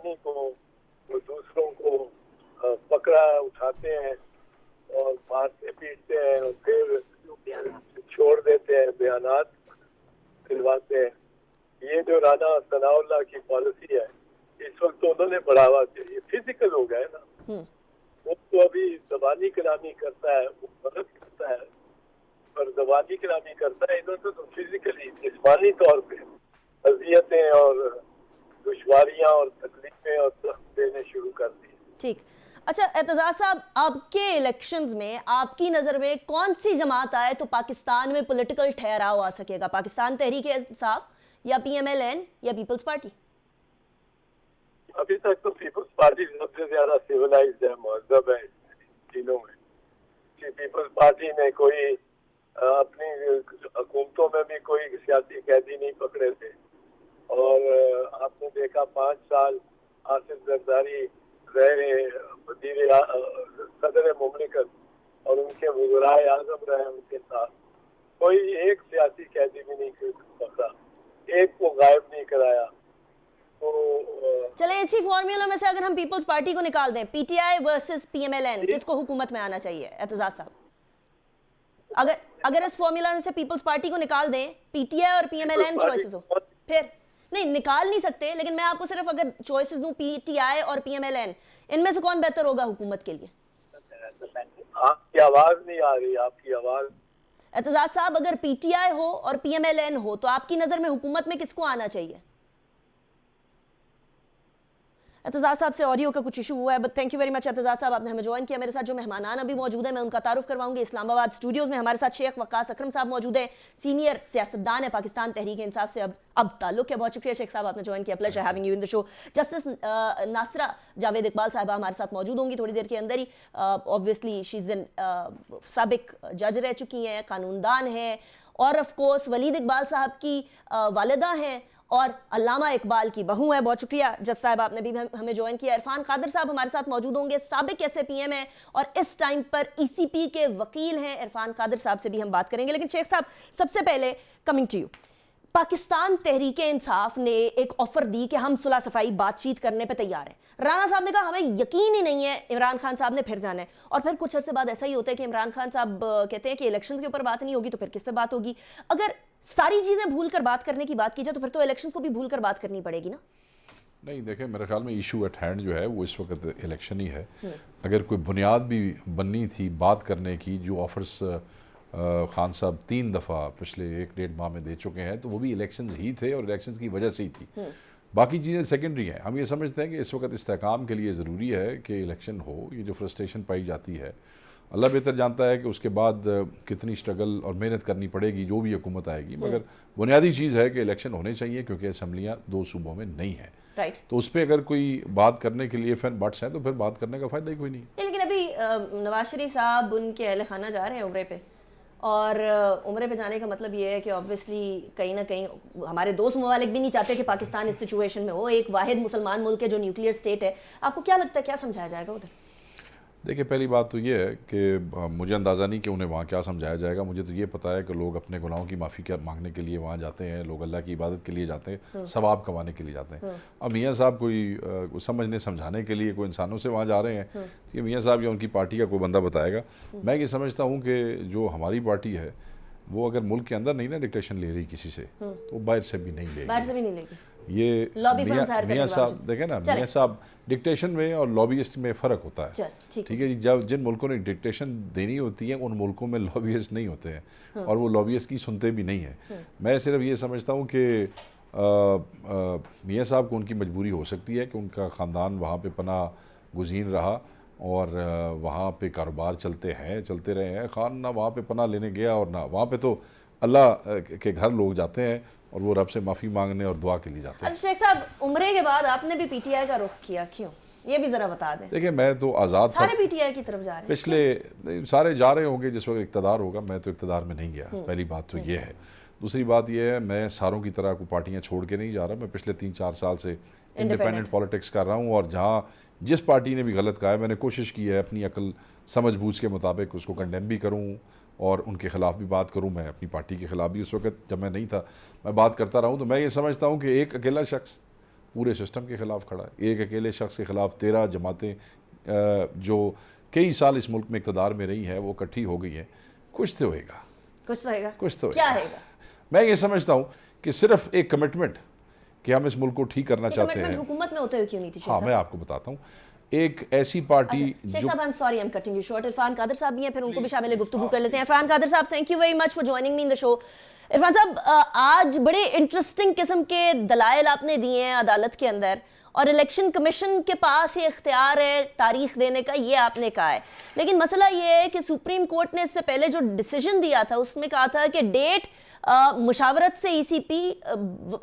زبانی کو وہ دوسروں کو پکڑا اٹھاتے ہیں اور مارتے پیٹتے ہیں اور پھر چھوڑ دیتے ہیں, بیانات دلواتے ہیں. یہ جو رانا ثناء اللہ کی پالیسی ہے اس وقت تو انہوں نے بڑھاوا دیا, یہ فزیکل ہو گئے نا. وہ تو ابھی زبانی کلامی کرتا ہے, وہ مدد کرتا ہے, پر زبانی کلامی کرتا ہے. انہوں نے تو فزیکلی جسمانی طور پہ اذیتیں اور دشواریاں اور تکلیفیں اور سخت دینے شروع کر دی. ٹھیک. اچھا اعتزاز صاحب, آپ کے الیکشنز میں آپ کی نظر میں کون سی جماعت آئے تو پاکستان میں پولیٹیکل ٹھہراؤ آ سکے گا؟ پاکستان تحریک انصاف یا پی ایم ایل این یا پیپلز پارٹی؟ ابھی تک تو پیپلز پارٹی سب سے زیادہ سیولائزڈ ہے, مہذب ہے تینوں میں. پیپلز پارٹی نے کوئی اپنی حکومتوں میں بھی کوئی سیاسی قیدی نہیں پکڑے تھے, اور آپ نے دیکھا 5 سال آصف زرداری رہے وزیر صدر مملکت اور ان کے وزرائے اعظم رہے, ان کے ساتھ کوئی ایک سیاسی قیدی بھی نہیں پکڑا, ایک کو غائب نہیں کرایا. تو چلیں اسی فارمولا میں سے اگر ہم پیپلز پارٹی کو نکال دیں, P T I versus P M L N, کس کو حکومت میں آنا چاہیے اعتزاز صاحب؟ اگر اس فارمولا میں سے پیپلز پارٹی کو نکال دیں, پی ٹی آئی اور P M L N choices ہو, پھر نہیں نکال نہیں سکتے, لیکن میں آپ کو صرف اگر چوائسز دوں پی ٹی آئی اور پی ایم ایل این, ان میں سے کون بہتر ہوگا حکومت کے لیے؟ آپ کی آواز نہیں آ رہی, آپ کی آواز. اعتزاز صاحب, اگر پی ٹی آئی ہو اور پی ایم ایل این ہو تو آپ کی نظر میں حکومت میں کس کو آنا چاہیے؟ اعتزاز صاحب سے آڈیو کا کچھ ایشو ہوا ہے, but thank you very much Aitzaz صاحب, آپ نے ہمیں جوائن کیا. میرے ساتھ جو مہمانان ابھی موجود ہیں میں ان کا تعارف کرواؤں گی. اسلام آباد اسٹوڈیوز میں ہمارے ساتھ شیخ وقاص اکرم صاحب موجود ہیں, سینئر سیاستدان ہیں, پاکستان تحریک انصاف سے اب تعلق ہے. بہت شکریہ شیخ صاحب, آپ نے جوائن کیا. Pleasure having you in the show. Justice Nasira Javed Iqbal صاحبہ ہمارے ساتھ موجود ہوں گی تھوڑی دیر کے اندر ہی. اوبویسلی شی از سابق جج رہ چکی ہیں, قانون دان ہیں, اور آف کورس ولید اقبال صاحب کی والدہ ہیں اور علامہ اقبال کی بہو ہیں. بہت شکریہ جج صاحب, آپ نے بھی ہمیں جوائن کیا. عرفان قادر صاحب ہمارے ساتھ موجود ہوں گے, سابق ایس اے پی ایم ہیں اور اس ٹائم پر ای سی پی کے وکیل ہیں. عرفان قادر صاحب سے بھی ہم بات کریں گے, لیکن شیخ صاحب سب سے پہلے coming to you, Pakistan Tehreek Insaf نے ایک آفر دی کہ ہم صلح صفائی بات چیت کرنے پہ تیار ہیں. رانا صاحب نے کہا ہمیں یقین ہی نہیں ہے عمران خان صاحب نے پھر جانا ہے, اور پھر کچھ عرصے بعد ایسا ہی ہوتا ہے کہ عمران خان صاحب کہتے ہیں کہ الیکشن کے اوپر بات نہیں ہوگی تو پھر کس پہ بات ہوگی. اگر ساری چیزیں بھول کر بات کرنے کی بات کی جائے تو پھر تو الیکشن کو بھی بھول کر بات کرنی پڑے گی نا؟ نہیں دیکھیں, میرے خیال میں ایشو ایٹ ہینڈ جو ہے وہ اس وقت الیکشن ہی ہے. اگر کوئی بنیاد بھی بننی تھی بات کرنے کی, جو آفرز خان صاحب 3 دفعہ پچھلے 1-1.5 ماہ میں دے چکے ہیں, تو وہ بھی الیکشنز ہی تھے اور الیکشنز کی وجہ سے ہی تھی. باقی چیزیں سیکنڈری ہیں. ہم یہ سمجھتے ہیں کہ اس وقت استحکام کے لیے ضروری ہے کہ الیکشن ہو. یہ جو فرسٹریشن پائی جاتی ہے, اللہ بہتر جانتا ہے کہ اس کے بعد کتنی سٹرگل اور محنت کرنی پڑے گی جو بھی حکومت آئے گی, مگر بنیادی چیز ہے کہ الیکشن ہونے چاہیے, کیونکہ اسمبلیاں 2 صوبوں میں نہیں ہیں. تو اس پہ اگر کوئی بات کرنے کے لیے فین بٹس ہیں تو پھر بات کرنے کا فائدہ ہی کوئی نہیں. لیکن ابھی نواز شریف صاحب ان کے اہل خانہ جا رہے ہیں عمرے پہ, اور عمرے پہ جانے کا مطلب یہ ہے کہ آبویسلی کہیں نہ کہیں ہمارے دوست ممالک بھی نہیں چاہتے کہ پاکستان اس سچویشن میں ہو, ایک واحد مسلمان ملک ہے جو نیوکلیئر سٹیٹ ہے. آپ کو کیا لگتا ہے کیا سمجھایا جائے گا ادھر؟ دیکھیں, پہلی بات تو یہ ہے کہ مجھے اندازہ نہیں کہ انہیں وہاں کیا سمجھایا جائے گا. مجھے تو یہ پتہ ہے کہ لوگ اپنے گناہوں کی معافی مانگنے کے لیے وہاں جاتے ہیں, لوگ اللہ کی عبادت کے لیے جاتے ہیں, ثواب کمانے کے لیے جاتے ہیں. اب میاں صاحب کوئی سمجھنے سمجھانے کے لیے کوئی انسانوں سے وہاں جا رہے ہیں, کہ میاں صاحب یا ان کی پارٹی کا کوئی بندہ بتائے گا. میں یہ سمجھتا ہوں کہ جو ہماری پارٹی ہے وہ اگر ملک کے اندر نہیں نا ڈکٹیشن لے رہی کسی سے, تو باہر سے بھی نہیں لے گی. یہ میاں صاحب دیکھیں نا, میاں صاحب ڈکٹیشن میں اور لابیسٹ میں فرق ہوتا ہے. ٹھیک ہے جی, جب جن ملکوں نے ڈکٹیشن دینی ہوتی ہے ان ملکوں میں لابیسٹ نہیں ہوتے ہیں, اور وہ لابیسٹ کی سنتے بھی نہیں ہیں. میں صرف یہ سمجھتا ہوں کہ میاں صاحب کو ان کی مجبوری ہو سکتی ہے کہ ان کا خاندان وہاں پہ پناہ گزین رہا اور وہاں پہ کاروبار چلتے رہے ہیں. خان نہ وہاں پہ پناہ لینے گیا, اور نہ وہاں پہ تو اللہ کے گھر لوگ جاتے ہیں اور وہ رب سے معافی مانگنے اور دعا کے لیے جاتے ہیں. شیخ صاحب عمرے کے بعد آپ نے بھی پی ٹی آئی کا رخ کیا, کیوں یہ بھی ذرا بتا دیں. دیکھیں, میں تو آزاد تھا, سارے پی ٹی آئی کی طرف جا رہے ہیں, پچھلے سارے جا رہے ہوں گے جس وقت اقتدار ہوگا. میں تو اقتدار میں نہیں گیا, پہلی بات تو یہ ہے. دوسری بات یہ ہے, میں ساروں کی طرح کوئی پارٹیاں چھوڑ کے نہیں جا رہا. میں پچھلے 3-4 سال سے انڈیپینڈنٹ پالیٹکس کر رہا ہوں, اور جہاں جس پارٹی نے بھی غلط کہا ہے میں نے کوشش کی ہے اپنی عقل سمجھ بوجھ کے مطابق اس کو کنڈیم بھی کروں اور ان کے خلاف بھی بات کروں. میں اپنی پارٹی کے خلاف بھی اس وقت جب میں نہیں تھا میں بات کرتا رہا ہوں. تو میں یہ سمجھتا ہوں کہ ایک اکیلا شخص پورے سسٹم کے خلاف کھڑا ہے. ایک اکیلے شخص کے خلاف 13 جماعتیں جو کئی سال اس ملک میں اقتدار میں رہی ہیں وہ اکٹھی ہو گئی ہیں. کچھ تو ہوئے گا, کچھ تو کیا ہے گا؟ میں یہ سمجھتا ہوں کہ صرف ایک کمٹمنٹ کہ ہم اس ملک کو ٹھیک کرنا چاہتے ہیں. حکومت میں ہوتے ہوئے کیوں نہیں تھی؟ ہاں, میں آپ کو بتاتا ہوں. ایک ایسی پارٹی شیخ صاحب, I'm sorry I'm cutting you short. Irfan قادر صاحب بھی ہیں, پھر ان کو بھی شامل گفتگو کر لیتے ہیں. عرفان قادر صاحب, thank you very much for joining me in the show. Irfan صاحب, آج بڑے انٹرسٹنگ قسم کے دلائل آپ نے دیے ہیں عدالت کے اندر, اور الیکشن کمیشن کے پاس یہ اختیار ہے تاریخ دینے کا, یہ آپ نے کہا ہے. لیکن مسئلہ یہ ہے کہ سپریم کورٹ نے اس سے پہلے جو ڈیسیجن دیا تھا اس میں کہا تھا کہ ڈیٹ مشاورت سے ای سی پی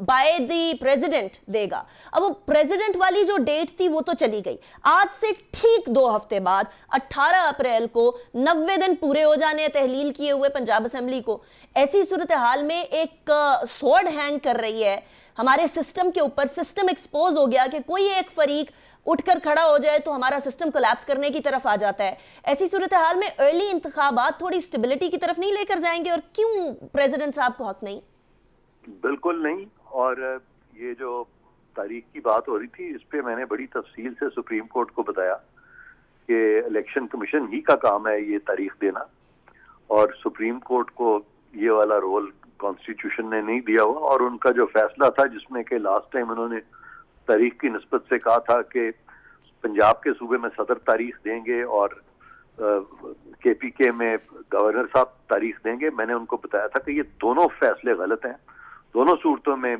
بائی دی پریزیڈنٹ دے گا. اب وہ پریزیڈنٹ والی جو ڈیٹ تھی وہ تو چلی گئی. آج سے ٹھیک 2 ہفتے بعد 18 اپریل کو 90 دن پورے ہو جانے ہیں تحلیل کیے ہوئے پنجاب اسمبلی کو. ایسی صورتحال میں ایک سوڈ ہینگ کر رہی ہے ہمارے سسٹم کے اوپر. سسٹم ایکسپوز ہو گیا کہ کوئی ایک فریق اٹھ کر کھڑا ہو جائے تو ہمارا سسٹم کولیپس کرنے کی طرف آ جاتا ہے. ایسی صورتحال میں ارلی انتخابات تھوڑی اسٹیبلٹی کی طرف نہیں لے کر جائیں گے؟ اور کیوں پریزیڈنٹ صاحب کو حق نہیں؟ بالکل نہیں. اور یہ جو تاریخ کی بات ہو رہی تھی اس پہ میں نے بڑی تفصیل سے سپریم کورٹ کو بتایا کہ الیکشن کمیشن ہی کا کام ہے یہ تاریخ دینا, اور سپریم کورٹ کو یہ والا رول کانسٹیٹیوشن نے نہیں دیا ہوا. اور ان کا جو فیصلہ تھا جس میں کہ لاسٹ ٹائم انہوں نے تاریخ کی نسبت سے کہا تھا کہ پنجاب کے صوبے میں صدر تاریخ دیں گے اور کے پی کے میں گورنر صاحب تاریخ دیں گے, میں نے ان کو بتایا تھا کہ یہ دونوں فیصلے غلط ہیں. دونوں صورتوں میں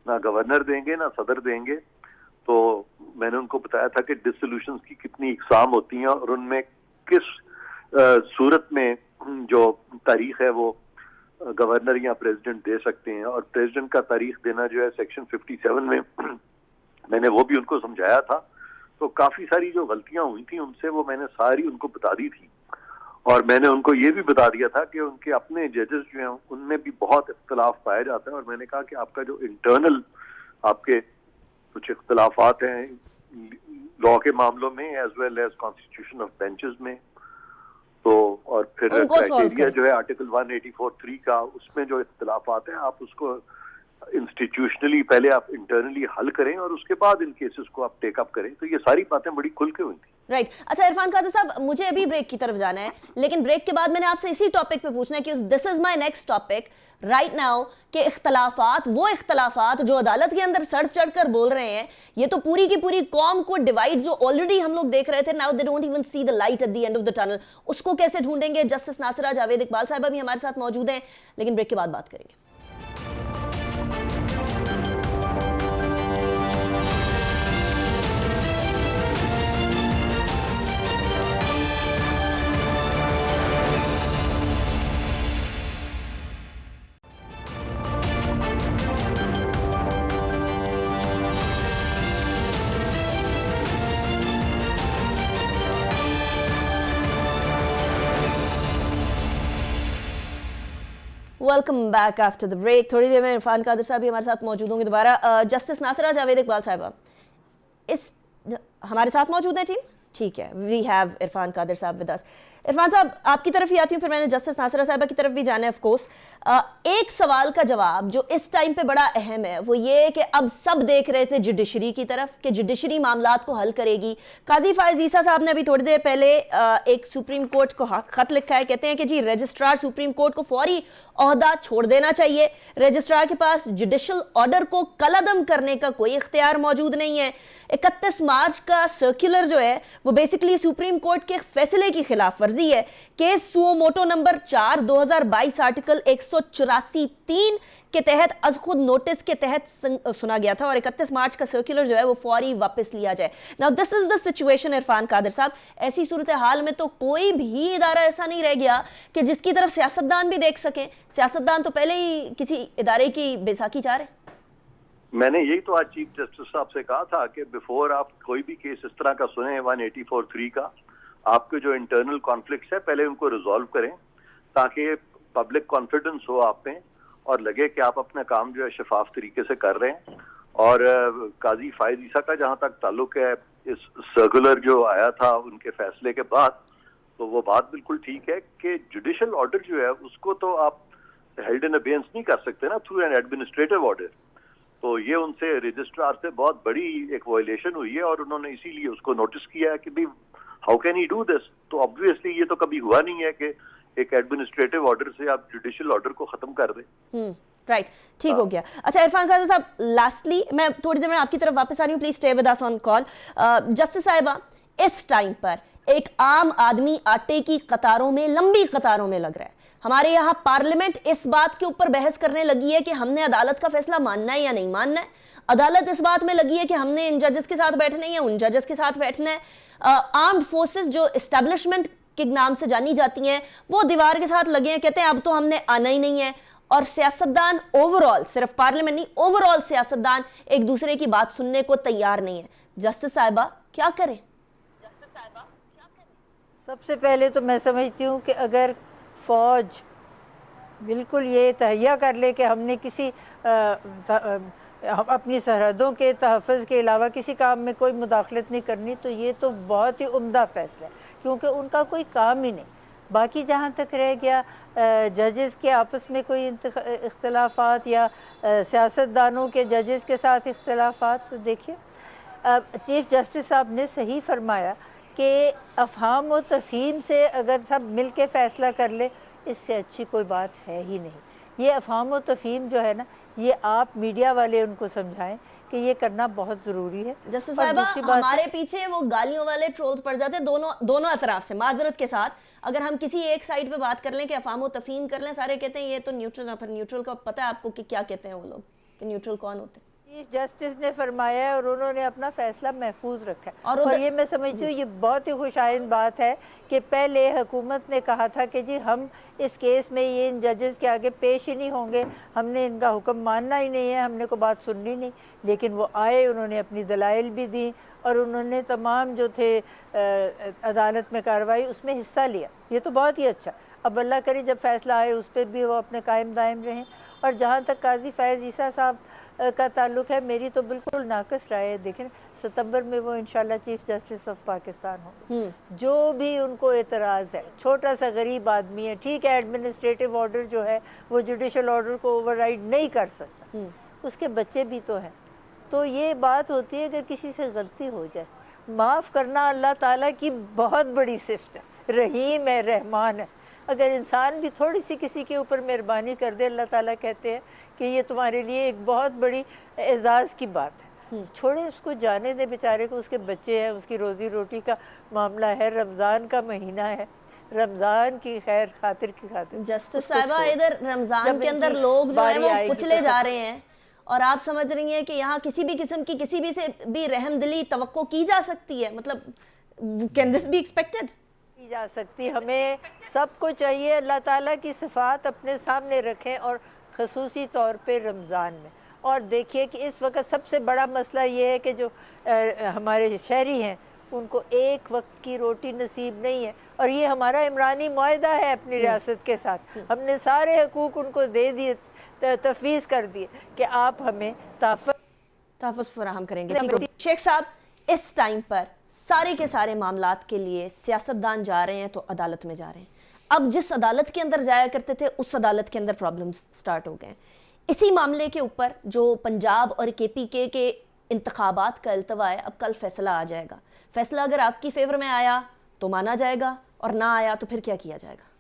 نہ گورنر دیں گے نہ صدر دیں گے. تو میں نے ان کو بتایا تھا کہ ڈسولوشنز کی کتنی اقسام ہوتی ہیں اور ان میں کس صورت میں جو تاریخ ہے وہ گورنر یا پریزیڈنٹ دے سکتے ہیں. اور پریزیڈنٹ کا تاریخ دینا جو ہے سیکشن 57 میں نے وہ بھی ان کو سمجھایا تھا. تو کافی ساری جو غلطیاں ہوئی تھیں ان سے وہ میں نے ساری ان کو بتا دی تھی. اور میں نے ان کو یہ بھی بتا دیا تھا کہ ان کے اپنے ججز جو ہیں ان میں بھی بہت اختلاف پایا جاتا ہے. اور میں نے کہا کہ آپ کا جو انٹرنل آپ کے کچھ اختلافات ہیں لا کے معاملوں میں as well as constitution of benches میں, تو اور پھر کرائٹیریا جو ہے آرٹیکل 184(3) کا اس میں جو اختلافات ہیں آپ اس کو انسٹیٹیوشنلی پہلے آپ انٹرنلی حل کریں اور اس کے بعد ان کیسز کو آپ ٹیک اپ کریں. تو یہ ساری باتیں بڑی کھل کے ہوئی تھیں. رائٹ. اچھا عرفان قادر صاحب, مجھے ابھی بریک کی طرف جانا ہے, لیکن بریک کے بعد میں نے آپ سے اسی ٹاپک پہ پوچھنا ہے کہ this is my next topic right now, کہ اختلافات, وہ اختلافات جو عدالت کے اندر سڑ چڑھ کر بول رہے ہیں, یہ تو پوری کی پوری قوم کو ڈیوائڈ جو آلریڈی ہم لوگ دیکھ رہے تھے, now they don't even see the light at the end of the tunnel, اس کو کیسے ڈھونڈیں گے؟ جسٹس ناصرہ جاوید اقبال صاحبہ بھی ہمارے ساتھ موجود ہیں, لیکن بریک کے بعد بات کریں گے. Welcome back after the break. تھوڑی دیر میں عرفان قادر صاحب بھی ہمارے ساتھ موجود ہوں گے دوبارہ. جسٹس ناصرہ جاوید اقبال صاحبہ اس ہمارے ساتھ موجود ہیں ٹیم؟ ٹھیک ہے, وی ہیو عرفان قادر صاحب ود اس. عرفان صاحب آپ کی طرف ہی آتی ہوں, پھر میں نے جسٹس ناصرہ صاحبہ کی طرف بھی جانا ہے آف کورس. ایک سوال کا جواب جو اس ٹائم پہ بڑا اہم ہے وہ یہ کہ اب سب دیکھ رہے تھے جوڈیشری کی طرف کہ جوڈیشری معاملات کو حل کرے گی. قاضی فائز عیسیٰ صاحب نے ابھی تھوڑی دیر پہلے ایک سپریم کورٹ کو خط لکھا ہے, کہتے ہیں کہ جی رجسٹرار سپریم کورٹ کو فوری عہدہ چھوڑ دینا چاہیے, رجسٹرار کے پاس جوڈیشل آرڈر کو کالعدم کرنے کا کوئی اختیار موجود نہیں ہے. 31 مارچ کا سرکولر جو ہے وہ بیسیکلی سپریم کورٹ کے فیصلے کی خلاف ورزی ہے. Case so motto number 4 2022 article 184(3) کے تحت از خود نوٹس کے تحت سنا گیا تھا, اور 31 مارچ کا سرکولر جو ہے وہ فوری واپس لیا جائے. Now this is the situation Irfan قادر صاحب. ایسی صورتحال میں تو کوئی بھی ادارہ ایسا نہیں رہ گیا کہ جس کی طرف سیاستدان بھی دیکھ سکیں. سیاستدان تو پہلے ہی کسی ادارے کی بیساکھی چاہ رہے. میں نے یہی تو آج چیف جسٹس صاحب سے کہا تھا کہ بیفور آپ کوئی بھی کیس اس طرح کا سنیں 184(3) کا, آپ کے جو انٹرنل کانفلکٹس ہے پہلے ان کو ریزالو کریں تاکہ پبلک کانفیڈنس ہو آپ میں اور لگے کہ آپ اپنا کام جو ہے شفاف طریقے سے کر رہے ہیں. اور قاضی فائز عیسیٰ کا جہاں تک تعلق ہے, اس سرکولر جو آیا تھا ان کے فیصلے کے بعد, تو وہ بات بالکل ٹھیک ہے کہ جوڈیشل آرڈر جو ہے اس کو تو آپ ہیلڈ ان ابینس نہیں کر سکتے نا تھرو این ایڈمنسٹریٹو آرڈر. تو یہ ان سے رجسٹرار سے بہت بڑی ایک وائلیشن ہوئی ہے اور انہوں نے اسی لیے اس کو نوٹس کیا ہے کہ بھی how can he do this. تو آبویسلی یہ تو کبھی ہوا نہیں ہے کہ ایک ایڈمنسٹریٹو آرڈر سے آپ جوڈیشل آرڈر کو ختم کر دیں. رائٹ, ٹھیک ہو گیا. اچھا عرفان خان صاحب, لاسٹلی میں تھوڑی دیر میں آپ کی طرف واپس آ رہی ہوں, please stay with us on call. Justice صاحبہ, اس ٹائم پر ایک عام آدمی آٹے کی قطاروں میں, لمبی قطاروں میں لگ رہا ہے. ہمارے یہاں پارلیمنٹ اس بات کے اوپر بحث کرنے لگی ہے کہ ہم نے عدالت کا فیصلہ ماننا ہے یا نہیں ماننا ہے. عدالت اس بات میں لگی ہے کہ ہم نے ان ججز کے ساتھ بیٹھنا ہے یا ان ججز کے ساتھ بیٹھنا ہے. آرمڈ فورسز جو اسٹیبلشمنٹ کے نام سے جانی جاتی ہیں وہ دیوار کے ساتھ لگے ہیں, کہتے ہیں اب تو ہم نے آنا ہی نہیں ہے. اور سیاستدان اوور آل, صرف پارلیمنٹ نہیں, اوور آل سیاستدان ایک دوسرے کی بات سننے کو تیار نہیں ہے. جسٹس صاحبہ کیا کریں؟ سب سے پہلے تو میں سمجھتی ہوں کہ اگر فوج بالکل یہ تہیہ کر لے کہ ہم نے کسی اپنی سرحدوں کے تحفظ کے علاوہ کسی کام میں کوئی مداخلت نہیں کرنی, تو یہ تو بہت ہی عمدہ فیصلہ ہے, کیونکہ ان کا کوئی کام ہی نہیں. باقی جہاں تک رہ گیا ججز کے آپس میں کوئی اختلافات یا سیاستدانوں کے ججز کے ساتھ اختلافات, تو دیکھیے چیف جسٹس صاحب نے صحیح فرمایا کہ افہام و تفہیم سے اگر سب مل کے فیصلہ کر لے, اس سے اچھی کوئی بات ہے ہی نہیں. یہ افہام و تفہیم جو ہے نا, یہ آپ میڈیا والے ان کو سمجھائیں کہ یہ کرنا بہت ضروری ہے. جسٹس صاحبہ, ہمارے پیچھے وہ گالیوں والے ٹرولز پڑ جاتے ہیں دونوں اطراف سے, معذرت کے ساتھ. اگر ہم کسی ایک سائڈ پہ بات کر لیں کہ افہام و تفہیم کر لیں, سارے کہتے ہیں یہ تو نیوٹرل ہے. پھر نیوٹرل کا پتہ ہے آپ کو کہ کیا کہتے ہیں وہ لوگ, کہ نیوٹرل کون ہوتے ہیں. چیف جسٹس نے فرمایا ہے اور انہوں نے اپنا فیصلہ محفوظ رکھا ہے, اور یہ میں سمجھتی ہوں یہ بہت ہی خوش آئند بات ہے کہ پہلے حکومت نے کہا تھا کہ جی ہم اس کیس میں یہ ان ججز کے آگے پیش ہی نہیں ہوں گے, ہم نے ان کا حکم ماننا ہی نہیں ہے, ہم نے کوئی بات سننی نہیں. لیکن وہ آئے, انہوں نے اپنی دلائل بھی دیں اور انہوں نے تمام جو تھے عدالت میں کارروائی اس میں حصہ لیا. یہ تو بہت ہی اچھا. اب اللہ کرے جب فیصلہ آئے اس پہ بھی وہ اپنے قائم دائم رہیں. اور جہاں تک قاضی فیض عیسیٰ صاحب کا تعلق ہے, میری تو بالکل ناقص رائے ہے. دیکھیں ستمبر میں وہ انشاءاللہ چیف جسٹس آف پاکستان ہوں گے. جو بھی ان کو اعتراض ہے, چھوٹا سا غریب آدمی ہے, ٹھیک ہے ایڈمنسٹریٹو آرڈر جو ہے وہ جوڈیشل آرڈر کو اوور رائڈ نہیں کر سکتا, اس کے بچے بھی تو ہیں. تو یہ بات ہوتی ہے اگر کسی سے غلطی ہو جائے, معاف کرنا اللہ تعالیٰ کی بہت بڑی صفت ہے. رحیم ہے, رحمان ہے. اگر انسان بھی تھوڑی سی کسی کے اوپر مہربانی کر دے, اللہ تعالیٰ کہتے ہیں کہ یہ تمہارے لیے ایک بہت بڑی اعزاز کی بات ہے. چھوڑیں اس کو, جانے دیں بیچارے کو, اس کے بچے ہیں, اس کی روزی روٹی کا معاملہ ہے, رمضان کا مہینہ ہے, رمضان کی خیر خاطر کی خاطر. جسٹس صاحبہ, ادھر رمضان کے اندر لوگ جو ہیں وہ کچلے جا رہے ہیں, اور آپ سمجھ رہی ہیں کہ یہاں کسی بھی قسم کی کسی بھی سے بھی رحم دلی توقع کی جا سکتی ہے. مطلب کین دس بی ایکسپیکٹڈ؟ جا سکتی. ہمیں سب کو چاہیے اللہ تعالیٰ کی صفات اپنے سامنے رکھیں, اور خصوصی طور پہ رمضان میں. اور دیکھیے کہ اس وقت سب سے بڑا مسئلہ یہ ہے کہ جو ہمارے شہری ہیں ان کو ایک وقت کی روٹی نصیب نہیں ہے, اور یہ ہمارا عمرانی معاہدہ ہے اپنی ریاست کے ساتھ. ہم نے سارے حقوق ان کو دے دیے, تفویض کر دیے کہ آپ ہمیں تحفظ فراہم کریں گے. شیخ صاحب, اس ٹائم پر سارے کے سارے معاملات کے لیے سیاستدان جا رہے ہیں تو عدالت میں جا رہے ہیں. اب جس عدالت کے اندر جایا کرتے تھے اس عدالت کے اندر پرابلمز سٹارٹ ہو گئے. اسی معاملے کے اوپر جو پنجاب اور KPK کے انتخابات کا التوا ہے, اب کل فیصلہ آ جائے گا. فیصلہ اگر آپ کی فیور میں آیا تو مانا جائے گا, اور نہ آیا تو پھر کیا کیا جائے گا؟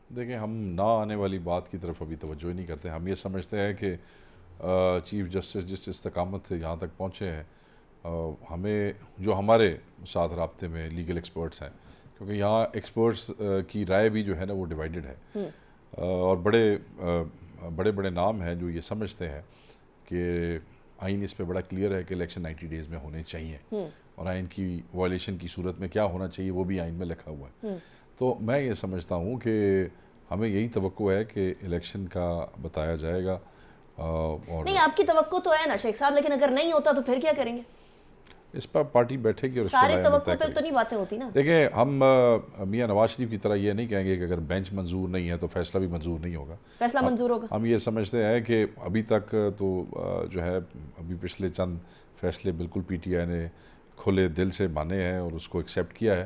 دیکھیں, ہم نہ آنے والی بات کی طرف ابھی توجہ نہیں کرتے. ہم یہ سمجھتے ہیں کہ چیف جسٹس جس استقامت سے یہاں تک پہنچے ہیں, ہمیں جو ہمارے ساتھ رابطے میں لیگل ایکسپرٹس ہیں, کیونکہ یہاں ایکسپرٹس کی رائے بھی جو ہے نا وہ ڈیوائیڈڈ ہے, اور بڑے بڑے نام ہیں جو یہ سمجھتے ہیں کہ آئین اس پہ بڑا کلیئر ہے کہ الیکشن 90 ڈیز میں ہونے چاہیے, اور آئین کی وائلیشن کی صورت میں کیا ہونا چاہیے وہ بھی آئین میں لکھا ہوا ہے. تو میں یہ سمجھتا ہوں کہ ہمیں یہی توقع ہے کہ الیکشن کا بتایا جائے گا. اور نہیں, آپ کی توقع تو ہے نا شیخ صاحب, لیکن اگر نہیں ہوتا تو پھر کیا کریں گے؟ اس پر پارٹی بیٹھے گی اور سارے توقع پہ تو نہیں باتیں ہوتی نا. دیکھیں, ہم میاں نواز شریف کی طرح یہ نہیں کہیں گے کہ اگر بینچ منظور نہیں ہے تو فیصلہ بھی منظور نہیں ہوگا. فیصلہ منظور ہوگا. ہم یہ سمجھتے ہیں کہ ابھی تک تو جو ہے ابھی پچھلے چند فیصلے بالکل PTI نے کھلے دل سے مانے ہیں اور اس کو ایکسیپٹ کیا ہے.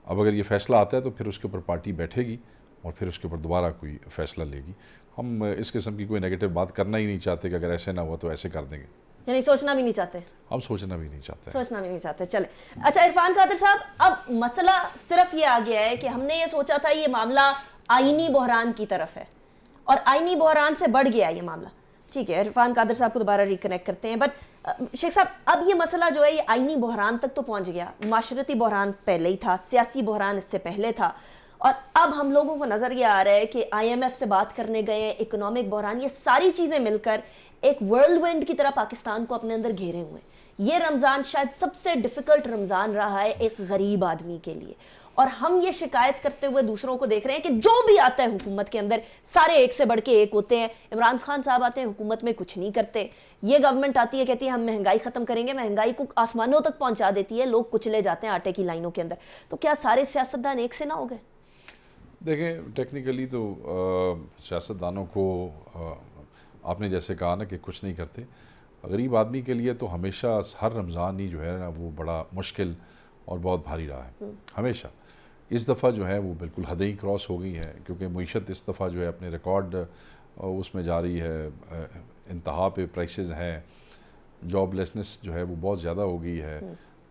اب اگر یہ فیصلہ آتا ہے تو پھر اس کے اوپر پارٹی بیٹھے گی اور پھر اس کے اوپر دوبارہ کوئی فیصلہ لے گی. ہم اس قسم کی کوئی نیگیٹو بات کرنا ہی نہیں چاہتے کہ اگر ایسے نہ ہوا تو ایسے کر دیں گے. یعنی سوچنا بھی نہیں چاہتے. ہم سوچنا بھی نہیں چاہتے. سوچنا بھی نہیں چاہتے. چلیں اچھا عرفان قادر صاحب, اب مسئلہ صرف یہ آ گیا ہے کہ ہم نے یہ سوچا تھا یہ معاملہ آئینی بحران کی طرف ہے اور آئینی بحران سے بڑھ گیا یہ معاملہ. ٹھیک ہے, عرفان قادر صاحب کو دوبارہ ریکنیکٹ کرتے ہیں. بٹ شیخ صاحب, اب یہ مسئلہ جو ہے یہ آئینی بحران تک تو پہنچ گیا. معاشرتی بحران پہلے ہی تھا, سیاسی بحران اس سے پہلے تھا, اور اب ہم لوگوں کو نظر یہ آ رہا ہے کہ آئی ایم ایف سے بات کرنے گئے ہیں, اکنامک بحران, یہ ساری چیزیں مل کر ایک ورلڈ وینڈ کی طرح پاکستان کو اپنے اندر گھیرے ہوئے ہیں. یہ رمضان شاید سب سے ڈیفیکلٹ رمضان رہا ہے ایک غریب آدمی کے لیے, اور ہم یہ شکایت کرتے ہوئے دوسروں کو دیکھ رہے ہیں کہ جو بھی آتا ہے حکومت کے اندر سارے ایک سے بڑھ کے ایک ہوتے ہیں. عمران خان صاحب آتے ہیں, حکومت میں کچھ نہیں کرتے. یہ گورنمنٹ آتی ہے, کہتی ہے ہم مہنگائی ختم کریں گے, مہنگائی کو آسمانوں تک پہنچا دیتی ہے, لوگ کچلے جاتے ہیں آٹے کی لائنوں کے اندر. تو کیا سارے سیاستدان ایک سے نہ ہو گئے؟ دیکھیں ٹیکنیکلی تو سیاستدانوں کو آپ نے جیسے کہا نا کہ کچھ نہیں کرتے, غریب آدمی کے لیے تو ہمیشہ ہر رمضان ہی جو ہے نا وہ بڑا مشکل اور بہت بھاری رہا ہے ہمیشہ. اس دفعہ جو ہے وہ بالکل حدیں ہی کراس ہو گئی ہیں, کیونکہ معیشت اس دفعہ جو ہے اپنے ریکارڈ اس میں جا رہی ہے, انتہا پہ پرائسز ہیں, جاب لیسنس جو ہے وہ بہت زیادہ ہو گئی ہے,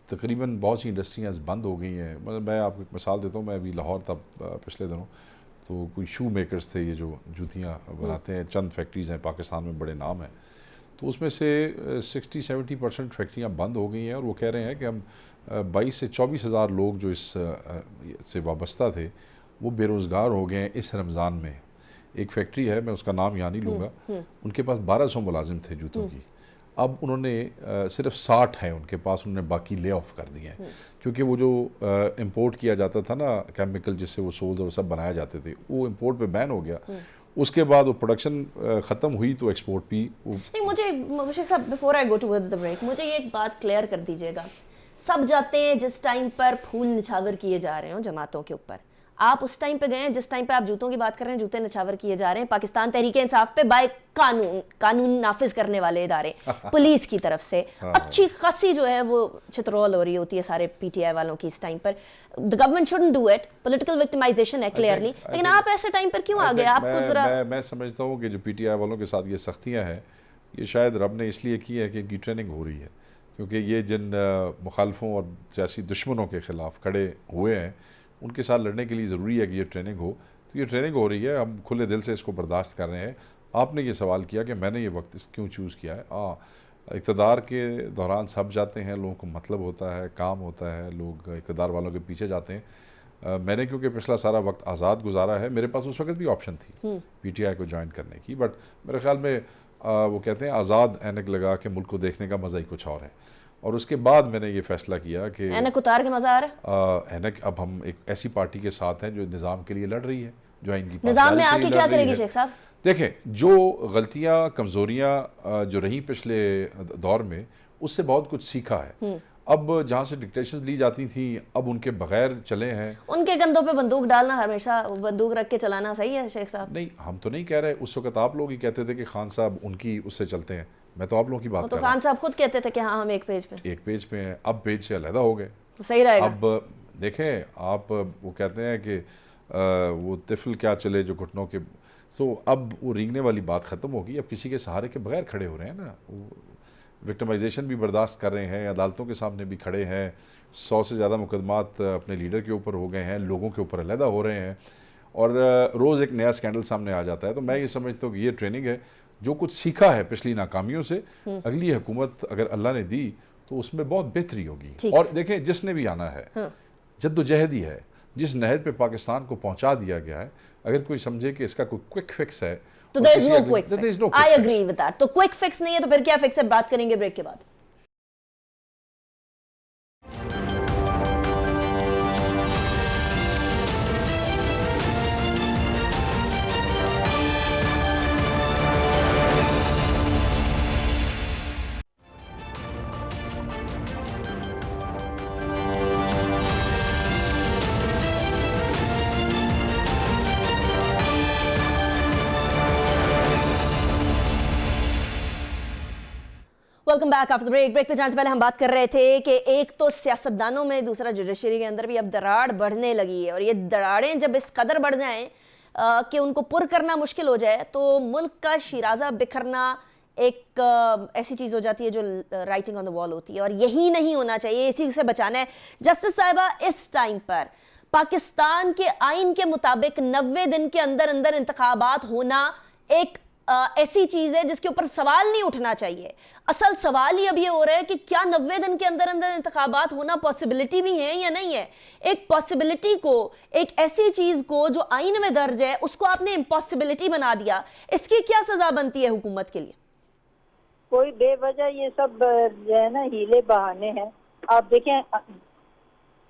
تقریباً بہت سی انڈسٹریاں بند ہو گئی ہیں. مطلب میں آپ کو ایک مثال دیتا ہوں, میں ابھی لاہور تھا پچھلے دنوں, تو کوئی شو میکرز تھے, یہ جو جوتیاں بناتے ہیں, چند فیکٹریز ہیں پاکستان میں بڑے نام ہیں, تو اس میں سے 60-70% فیکٹریاں بند ہو گئی ہیں, اور وہ کہہ رہے ہیں کہ ہم 22 سے 24 ہزار لوگ جو اس سے وابستہ تھے وہ بے روزگار ہو گئے ہیں اس رمضان میں. ایک فیکٹری ہے, میں اس کا نام یہاں نہیں لوں گا, ان کے پاس 1200 ملازم تھے جوتوں کی, اب انہوں نے صرف 60 ہیں ان کے پاس, انہوں نے باقی لے آف کر دیے ہیں, کیونکہ وہ جو امپورٹ کیا جاتا تھا نا کیمیکل جس سے وہ سولز اور سب بنائے جاتے تھے, وہ امپورٹ پہ بین ہو گیا. اس کے بعد وہ پروڈکشن ختم ہوئی تو ایکسپورٹ بھی نہیں. مجھے شیخ صاحب before I go towards the break, مجھے یہ ایک بات کلیئر کر دیجیے گا. سب جاتے ہیں جس ٹائم پر پھول نچھاور کیے جا رہے ہوں جماعتوں کے اوپر, آپ اس ٹائم پہ گئے ہیں جس ٹائم پہ آپ جوتوں کی بات کر رہے ہیں, جوتے نچھاور کیے جا رہے ہیں پاکستان تحریک انصاف پہ بائی قانون نافذ کرنے والے ادارے پولیس کی طرف سے اچھی خاصی جو ہے وہ چترول ہو رہی ہوتی ہے سارے پی ٹی آئی والوں کی اس ٹائم پر. the government shouldn't do it, political victimization ہے clearly, لیکن آپ ایسے ٹائم پر کیوں آ گئے؟ آپ کو ذرا میں سمجھتا ہوں کہ جو پی ٹی آئی والوں کے ساتھ یہ سختیاں ہیں یہ شاید رب نے اس لیے کی ہے کہ ان کی ٹریننگ ہو رہی ہے, کیونکہ یہ جن مخالفوں اور سیاسی دشمنوں کے خلاف کھڑے ہوئے ہیں ان کے ساتھ لڑنے کے لیے ضروری ہے کہ یہ ٹریننگ ہو, تو یہ ٹریننگ ہو رہی ہے, ہم کھلے دل سے اس کو برداشت کر رہے ہیں. آپ نے یہ سوال کیا کہ میں نے یہ وقت کیوں چوز کیا ہے. اقتدار کے دوران سب جاتے ہیں, لوگوں کو مطلب ہوتا ہے, کام ہوتا ہے, لوگ اقتدار والوں کے پیچھے جاتے ہیں. میں نے کیونکہ پچھلا سارا وقت آزاد گزارا ہے, میرے پاس اس وقت بھی آپشن تھی پی ٹی آئی کو جوائن کرنے کی, بٹ میرے خیال میں وہ کہتے ہیں آزاد اینک لگا کے ملک کو دیکھنے کا مزہ ہی کچھ اور ہے. اور اس کے بعد میں نے یہ فیصلہ کیا کہ اینک اتار کے مزہ آ رہا ہے. اینک اب ہم ایک ایسی پارٹی کے ساتھ ہیں جو نظام کے لیے لڑ رہی ہے, جو ان کی نظام میں آ کے کیا کرے گی شیخ صاحب؟ دیکھیں جو غلطیاں کمزوریاں جو رہیں پچھلے دور میں اس سے بہت کچھ سیکھا ہے. اب جہاں سے ڈکٹیشنز لی جاتی تھیں اب ان کے بغیر چلے ہیں. ان کے کندھوں پہ بندوق ڈالنا, ہمیشہ بندوق رکھ کے چلانا صحیح ہے شیخ صاحب؟ نہیں, ہم تو نہیں کہہ رہے, اس وقت آپ لوگ ہی کہتے تھے کہ خان صاحب ان کی اس سے چلتے ہیں, میں تو آپ لوگوں کی بات کر رہا ہوں. تو خان صاحب خود کہتے تھے کہ ہاں ہم ایک پیج پہ ہیں, اب پیج سے علیحدہ ہو گئے تو صحیح رہے گا. اب دیکھیں آپ, وہ کہتے ہیں کہ وہ طفل کیا چلے جو گھٹنوں کے, سو اب وہ رینگنے والی بات ختم ہوگی, اب کسی کے سہارے کے بغیر کھڑے ہو رہے ہیں نا, وکٹمائزیشن بھی برداشت کر رہے ہیں, عدالتوں کے سامنے بھی کھڑے ہیں, 100 سے زیادہ مقدمات اپنے لیڈر کے اوپر ہو گئے ہیں, لوگوں کے اوپر علیحدہ ہو رہے ہیں, اور روز ایک نیا سکینڈل سامنے آ جاتا ہے. تو میں یہ سمجھتا ہوں کہ یہ ٹریننگ ہے, جو کچھ سیکھا ہے پچھلی ناکامیوں سے, اگلی حکومت اگر اللہ نے دی تو اس میں بہت بہتری ہوگی. اور دیکھیں جس نے بھی آنا ہے جد و جہدی ہے, جس نہج پہ پاکستان کو پہنچا دیا گیا ہے, اگر کوئی سمجھے کہ اس کا کوئی کوئک فکس ہے تو there is no quick fix. I agree with that. تو کوئک فکس نہیں ہے تو پھر کیا فکس ہے؟ بات کریں گے بریک کے بعد. Welcome back after break. Break پہ جانے سے پہلے ہم بات کر رہے تھے کہ ایک تو سیاستدانوں میں, دوسرا جوڈیشری کے اندر بھی اب دراڑ بڑھنے لگی ہے, اور یہ دراڑیں جب اس قدر بڑھ جائیں کہ ان کو پر کرنا مشکل ہو جائے تو ملک کا شیرازہ بکھرنا ایک ایسی چیز ہو جاتی ہے جو رائٹنگ آن دا وال ہوتی ہے, اور یہی نہیں ہونا چاہیے, اسی سے بچانا ہے. جسٹس صاحبہ, اس ٹائم پر پاکستان کے آئین کے مطابق 90 دن کے اندر اندر انتخابات ہونا ایک ایسی چیز ہے جس کے اوپر سوال نہیں اٹھنا چاہیے. اصل سوال ہی اب یہ ہو رہا ہے کہ کیا 90 دن کے اندر اندر انتخابات ہونا پاسبلٹی بھی ہے یا نہیں ہے. ایک پاسبلٹی کو, ایک ایسی چیز کو جو آئین میں درج ہے, اس کو آپ نے امپاسبلٹی بنا دیا. اس کی کیا سزا بنتی ہے حکومت کے لیے؟ کوئی بے وجہ یہ سب جو ہے نا ہیلے بہانے ہیں. آپ دیکھیں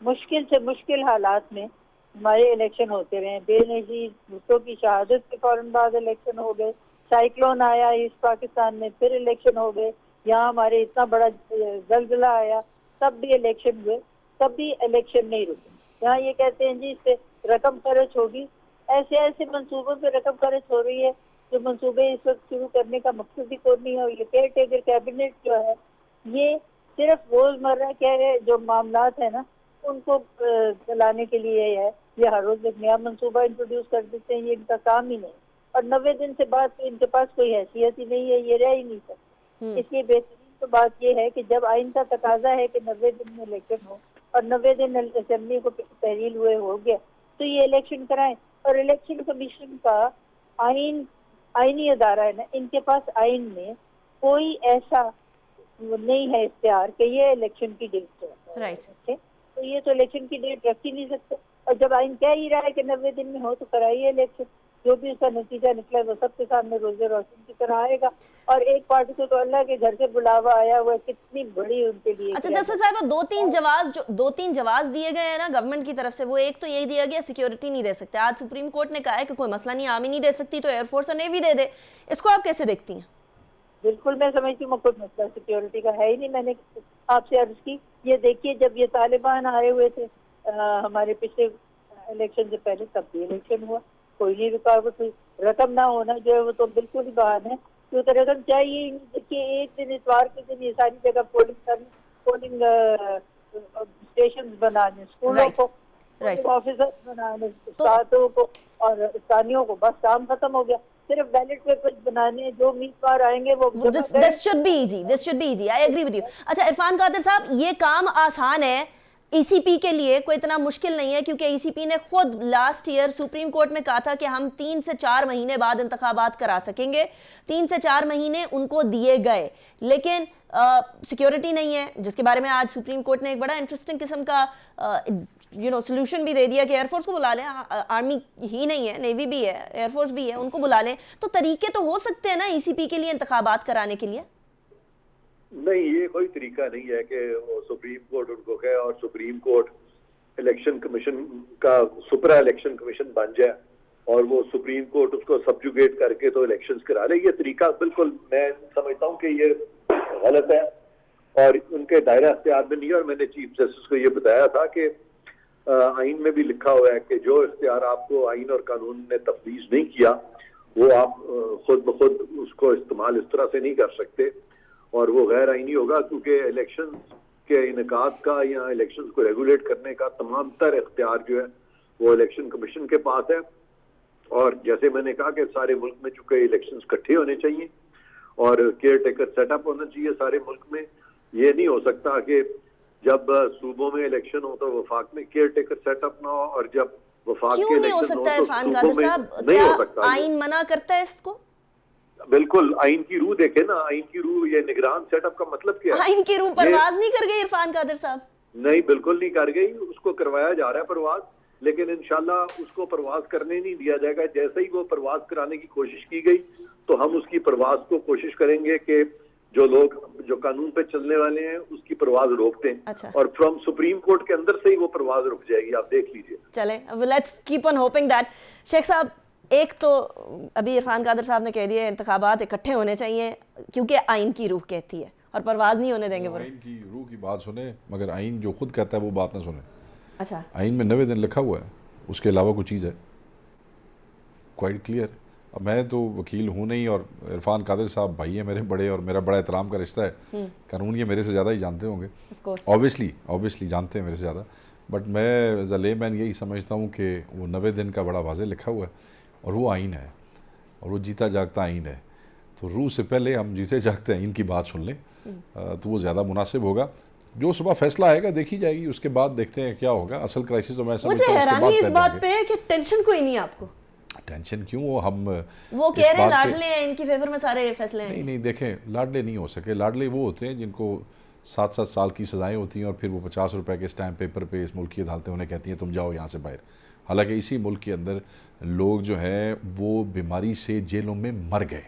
مشکل سے مشکل حالات میں ہمارے الیکشن ہوتے رہے, بے نظیر بھٹو کی شہادت کے فوراً بعد الیکشن ہو گئے, سائیکلون آیا ایسٹ پاکستان میں پھر الیکشن ہو گئے, یہاں ہمارے اتنا بڑا زلزلہ آیا تب بھی الیکشن ہوئے, تب بھی الیکشن نہیں رکے. یہاں یہ کہتے ہیں جی اس پہ رقم خرچ ہوگی, ایسے ایسے منصوبوں پہ رقم خرچ ہو رہی ہے جو منصوبے اس وقت شروع کرنے کا مقصد ہی کوئی نہیں ہے. یہ کیئر ٹیکر کیبنٹ جو ہے یہ صرف روزمرہ کے جو معاملات ہیں نا ان کو چلانے کے لیے ہے. یہ ہر روز ایک نیا منصوبہ انٹروڈیوس کر دیتے ہیں, یہ ان کا کام ہی نہیں. اور 90 دن سے بعد ان کے پاس کوئی حیثیت ہی نہیں ہے, یہ رہ ہی نہیں سکتا. اس لیے بہترین تو بات یہ ہے کہ جب آئین کا تقاضا ہے کہ 90 دن میں الیکشن ہو اور 90 دن اسمبلی کو تحلیل ہوئے ہو گیا تو یہ الیکشن کرائیں. اور الیکشن کمیشن کا آئینی ادارہ ہے نا, ان کے پاس آئین میں کوئی ایسا نہیں ہے اختیار کہ یہ الیکشن کی ڈیٹ ہے. تو یہ تو الیکشن کی ڈیٹ رکھ ہی نہیں سکتے. اور جب آئین کہہ ہی رہا ہے کہ 90 دن میں ہو تو کرائیے الیکشن, جو بھی اس کا نتیجہ نکلا وہ سب کے سامنے روز روشن کی طرح آئے گا. اور ایک پارٹی کو تو اللہ کے گھر سے بلاوا آیا ہوا ہے, کتنی بڑی ان کے لیے. اچھا جسٹس صاحب, دو تین جواز دیے گئے ہیں نا گورنمنٹ کی طرف سے. وہ ایک تو یہی دیا گیا سیکیورٹی نہیں دے سکتے. آج سپریم کورٹ نے کہا ہے کہ کوئی مسئلہ نہیں, آرمی نہیں دے سکتی تو ایئر فورس اور نیوی دے دے. اس کو آپ کیسے دیکھتی ہیں؟ بالکل میں سمجھتی ہوں کوئی مسئلہ سیکیورٹی کا ہے ہی نہیں. میں نے آپ سے عرض کی, یہ دیکھیے جب یہ طالبان آئے ہوئے تھے ہمارے پچھلے الیکشن سے پہلے, تب بھی الیکشن ہوا, کوئی نہیں رکاوٹ ہوئی. رقم نہ ہونا جو ہے وہ تو بالکل ہی بہانہ ہے, کیونکہ رقم چاہیے ہی نہیں. دیکھیے ایک دن اتوار کے دن یہ ساری جگہ پولنگ اسٹیشن بنانے, اسکولوں کو آفیسر بنانے, استادوں کو اور استانیوں کو, بس کام ختم ہو گیا. صرف بیلٹ پیپر بنانے, جو امیدوار آئیں گے وہ this should be easy. I agree with you. اچھا عرفان قادر صاحب, یہ کام آسان ہے ای سی پی کے لیے, کوئی اتنا مشکل نہیں ہے, کیونکہ ای سی پی نے خود لاسٹ ایئر سپریم کورٹ میں کہا تھا کہ ہم 3 سے 4 مہینے بعد انتخابات کرا سکیں گے. 3 سے 4 مہینے ان کو دیے گئے, لیکن سیکیورٹی نہیں ہے, جس کے بارے میں آج سپریم کورٹ نے ایک بڑا انٹرسٹنگ قسم کا سولوشن بھی دے دیا کہ ایئر فورس کو بلا لیں. آرمی ہی نہیں ہے, نیوی بھی ہے, ایئر فورس بھی ہے, ان کو بلا لیں. تو طریقے تو ہو سکتے ہیں نا ای سی پی کے لیے انتخابات کرانے کے لیے؟ نہیں, یہ کوئی طریقہ نہیں ہے کہ وہ سپریم کورٹ ان کو کہے اور سپریم کورٹ الیکشن کمیشن کا سپرا الیکشن کمیشن بن جائے اور وہ سپریم کورٹ اس کو سبجوگیٹ کر کے تو الیکشنز کرا لے. یہ طریقہ بالکل میں سمجھتا ہوں کہ یہ غلط ہے اور ان کے دائرہ اختیار میں نہیں ہے. اور میں نے چیف جسٹس کو یہ بتایا تھا کہ آئین میں بھی لکھا ہوا ہے کہ جو اختیار آپ کو آئین اور قانون نے تفویض نہیں کیا وہ آپ خود بخود اس کو استعمال اس طرح سے نہیں کر سکتے, اور وہ غیر آئینی ہوگا, کیونکہ الیکشن کے انعقاد کا یا الیکشن کو ریگولیٹ کرنے کا تمام تر اختیار جو ہے وہ الیکشن کمیشن کے پاس ہے. اور جیسے میں نے کہا کہ سارے ملک میں چونکہ الیکشنز اکٹھے ہونے چاہیے اور کیئر ٹیکر سیٹ اپ ہونا چاہیے سارے ملک میں. یہ نہیں ہو سکتا کہ جب صوبوں میں الیکشن ہو تو وفاق میں کیئر ٹیکر سیٹ اپ نہ ہو, اور جب وفاق کے کیوں نہیں ہو سکتا عرفان قادر صاحب؟ کیا آئین منع کرتا ہے اس کو؟ بالکل آئین کی روح دیکھیں نا, آئین کی روح یہ نگران سیٹ اپ کا مطلب کیا ہے؟ آئین کی روح پرواز نہیں کر گئی عرفان قادر صاحب؟ نہیں, بالکل نہیں کر گئی, اس کو کروایا جا رہا ہے پرواز, لیکن انشاءاللہ اس کو پرواز کرنے نہیں دیا جائے گا. جیسے ہی وہ پرواز کرانے کی کوشش کی گئی تو ہم اس کی پرواز کو کوشش کریں گے کہ جو لوگ جو قانون پہ چلنے والے ہیں اس کی پرواز روک دیں. اور فرام سپریم کورٹ کے اندر سے ہی وہ پرواز رک جائے گی, آپ دیکھ لیجئے. چلیں let's keep on hoping that. شیخ صاحب, ایک تو ابھی عرفان قادر صاحب نے کہہ دیا انتخابات اکٹھے ہونے چاہیے کیونکہ آئین کی روح کہتی ہے, اور پرواز نہیں ہونے دیں گے. آئین کی روح کی بات سنیں, مگر آئین جو خود کہتا ہے وہ بات نہ سنیں. اچھا, آئین میں 90 دن لکھا ہوا ہے, اس کے علاوہ کوئی چیز ہے کوائٹ کلیئر. اب میں تو وکیل ہوں نہیں, اور عرفان قادر صاحب بھائی ہیں میرے بڑے, اور میرا بڑا احترام کا رشتہ ہے, قانون یہ میرے سے زیادہ ہی جانتے ہوں گے, اوبیسلی جانتے ہیں میرے سے زیادہ. بٹ میں ایز اے لے مین یہی سمجھتا ہوں کہ وہ 90 دن کا بڑا واضح لکھا ہوا ہے, اور وہ آئین ہے اور وہ جیتا جاگتا آئین ہے. تو روح سے پہلے ہم جیتے جاگتے آئین کی بات سن لیں تو وہ زیادہ مناسب ہوگا. جو صبح فیصلہ آئے گا دیکھی جائے گی, اس کے بعد دیکھتے ہیں کیا ہوگا. اصل کرائسس تو میں مجھے حیرانی اس بات پہ ہے کہ ٹینشن کوئی نہیں آپ کو. ٹینشن کیوں, وہ کہہ رہے ہیں لاڈلے ہیں, ان کی فیور میں سارے فیصلے ہیں. نہیں دیکھیں, لاڈلے نہیں ہو سکے. لاڈلے وہ ہوتے ہیں جن کو 7 سال کی سزائیں ہوتی ہیں اور پھر وہ 50 روپے کے اسٹیمپ پیپر پہ اس ملک کی عدالتیں انہیں کہتی ہیں تم جاؤ یہاں سے باہر. حالانکہ اسی ملک کے اندر لوگ جو ہیں وہ بیماری سے جیلوں میں مر گئے,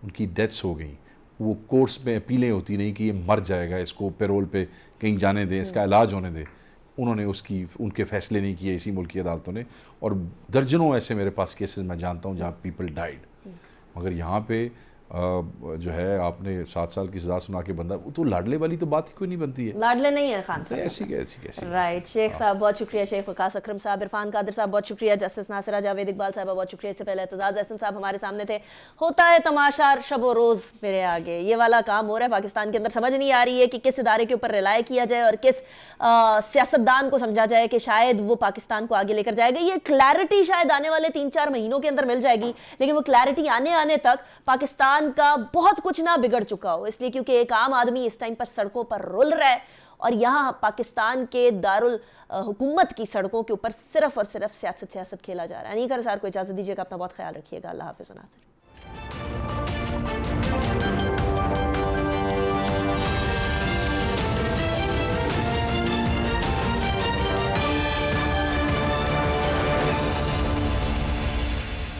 ان کی ڈیتھس ہو گئیں. وہ کورٹس میں اپیلیں ہوتی نہیں کہ یہ مر جائے گا, اس کو پیرول پہ کہیں جانے دیں, اس کا علاج ہونے دیں. انہوں نے ان کے فیصلے نہیں کیے اسی ملک کی عدالتوں نے. اور درجنوں ایسے میرے پاس کیسز میں جانتا ہوں جہاں پیپل ڈائیڈ. مگر یہاں پہ جو ہے آپ نے 7 سال کی سزا سنا کے بندہ, وہ تو لاڈلے والی تو بات ہی کوئی نہیں بنتی ہے. لاڈلے نہیں ہے خان صاحب. ایسی رائٹ. شیخ صاحب بہت شکریہ, شیخ وقاص اکرم صاحب, عرفان قادر صاحب بہت شکریہ, جسٹس ناصرہ جاوید اقبال صاحبہ بہت شکریہ. اس سے پہلے اعتزاز احسن صاحب ہمارے سامنے تھے. ہوتا ہے تماشا شب و روز میرے آگے, یہ والا کام ہو رہا ہے پاکستان کے اندر. سمجھ نہیں آ رہی ہے کہ کس ادارے کے اوپر ریلائے کیا جائے اور کس سیاستدان کو سمجھا جائے کہ شاید وہ پاکستان کو آگے لے کر جائے گا. یہ کلیئرٹی شاید آنے والے 3-4 مہینوں کے اندر مل جائے گی, لیکن وہ کلیئرٹی آنے تک پاکستان کا بہت کچھ نہ بگڑ چکا ہو. اس لیے کیونکہ ایک عام آدمی اس ٹائم پر سڑکوں پر رول رہا ہے اور یہاں پاکستان کے دارالحکومت کی سڑکوں کے اوپر صرف اور صرف سیاست کھیلا جا رہا ہے. انیکا نثار کو اجازت دیجیے گا, اپنا بہت خیال رکھیے گا. اللہ حافظ و ناصر.